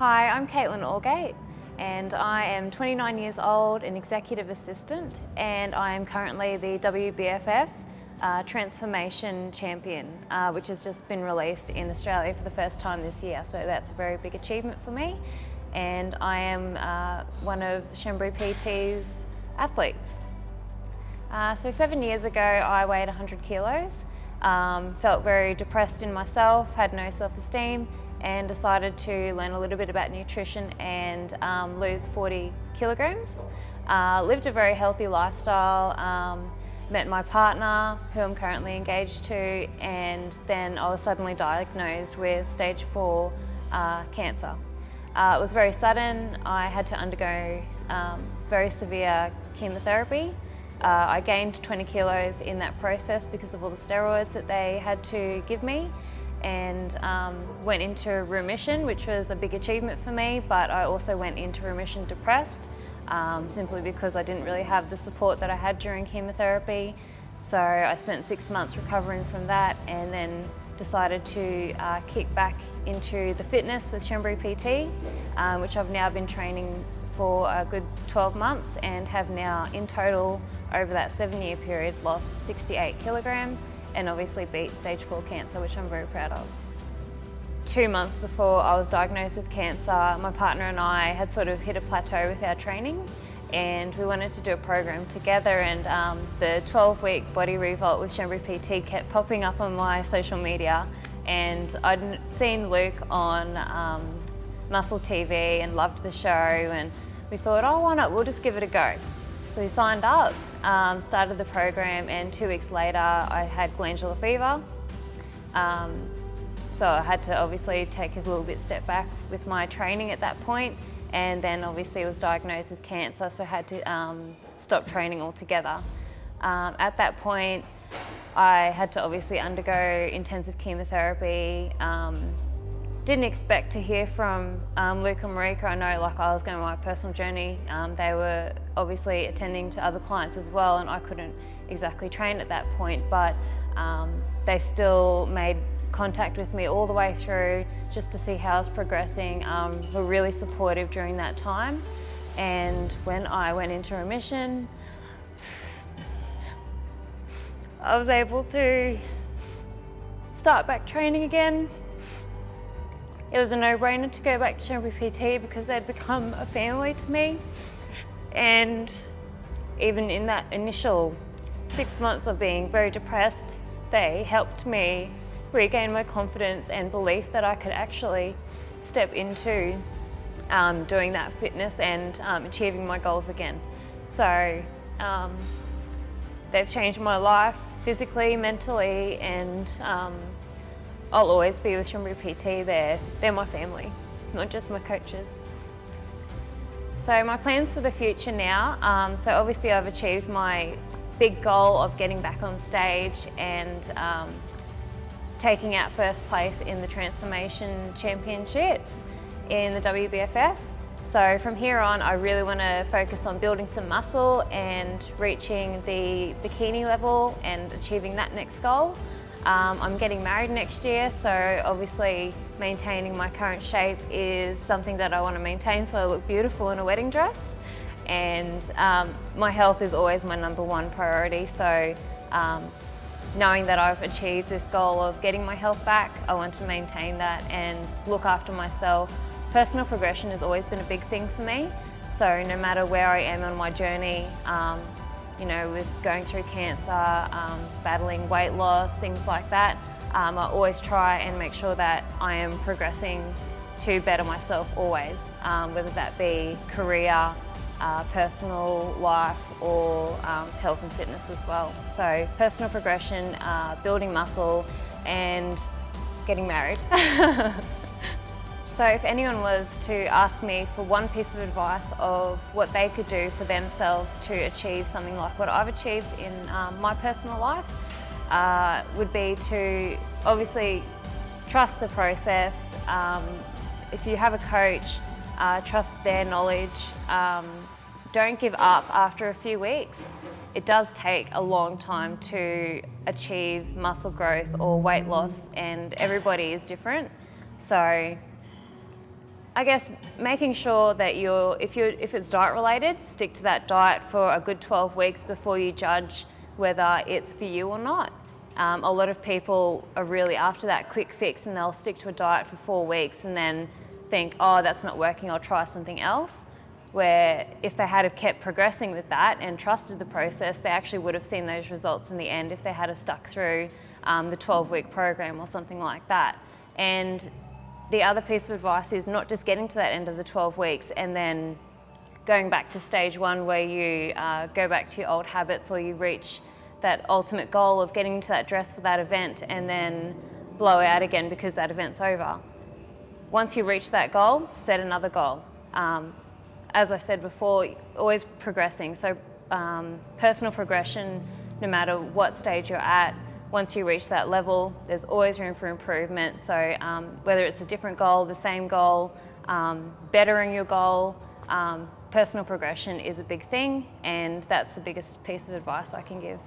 Hi, I'm Kaitlin and I am 29 years old, an executive assistant, and I am currently the WBFF Transformation Champion, which has just been released in Australia for the first time this year. So that's a very big achievement for me. And I am one of Chambry PT's athletes. So 7 years ago, I weighed 100 kilos, felt very depressed in myself, had no self-esteem, and decided to learn a little bit about nutrition and lose 40 kilograms. Lived a very healthy lifestyle, met my partner, who I'm currently engaged to, and then I was suddenly diagnosed with stage 4 cancer. It was very sudden. I had to undergo very severe chemotherapy. I gained 20 kilos in that process because of all the steroids that they had to give me, and went into remission, which was a big achievement for me, but I also went into remission depressed, simply because I didn't really have the support that I had during chemotherapy. So I spent 6 months recovering from that, and then decided to kick back into the fitness with Chambry PT, which I've now been training for a good 12 months and have now in total over that 7-year period lost 68 kilograms and obviously beat stage 4 cancer, which I'm very proud of. 2 months before I was diagnosed with cancer, my partner and I had sort of hit a plateau with our training, and we wanted to do a program together, and the 12-week body revolt with Chambry PT kept popping up on my social media, and I'd seen Luke on Muscle TV and loved the show, and we thought, oh, why not, we'll just give it a go. So we signed up, started the program, and 2 weeks later I had glandular fever. So I had to obviously take a little bit step back with my training at that point, and then obviously was diagnosed with cancer, so I had to stop training altogether. At that point I had to obviously undergo intensive chemotherapy. Didn't expect to hear from Luke and Marika. I know, like, I was going on my personal journey. They were obviously attending to other clients as well, and I couldn't exactly train at that point, but they still made contact with me all the way through just to see how I was progressing. Were really supportive during that time, and when I went into remission, I was able to start back training again. It was a no-brainer to go back to Chambry PT because they'd become a family to me, and even in that initial 6 months of being very depressed, they helped me regain my confidence and belief that I could actually step into doing that fitness and achieving my goals again. So they've changed my life physically, mentally, and I'll always be with Chambry PT. They're my family, not just my coaches. So my plans for the future now, so obviously I've achieved my big goal of getting back on stage and taking out first place in the Transformation Championships in the WBFF. So from here on, I really want to focus on building some muscle and reaching the bikini level and achieving that next goal. I'm getting married next year, so obviously maintaining my current shape is something that I want to maintain so I look beautiful in a wedding dress. And my health is always my #1 priority, so knowing that I've achieved this goal of getting my health back, I want to maintain that and look after myself. Personal progression has always been a big thing for me, so no matter where I am on my journey, you know, with going through cancer, battling weight loss, things like that, I always try and make sure that I am progressing to better myself always, whether that be career, personal life, or health and fitness as well. So personal progression, building muscle, and getting married. So if anyone was to ask me for one piece of advice of what they could do for themselves to achieve something like what I've achieved in my personal life, would be to obviously trust the process. If you have a coach, trust their knowledge. Don't give up after a few weeks. It does take a long time to achieve muscle growth or weight loss, and everybody is different. So I guess making sure that if it's diet related, stick to that diet for a good 12 weeks before you judge whether it's for you or not. A lot of people are really after that quick fix, and they'll stick to a diet for 4 weeks and then think, oh, that's not working, I'll try something else. Where if they had have kept progressing with that and trusted the process, they actually would have seen those results in the end if they had have stuck through the 12-week program or something like that. And the other piece of advice is not just getting to that end of the 12 weeks and then going back to stage 1 where you go back to your old habits, or you reach that ultimate goal of getting to that dress for that event and then blow out again because that event's over. Once you reach that goal, set another goal. As I said before, always progressing. So personal progression, no matter what stage you're at, once you reach that level, there's always room for improvement. So whether it's a different goal, the same goal, bettering your goal, personal progression is a big thing, and that's the biggest piece of advice I can give.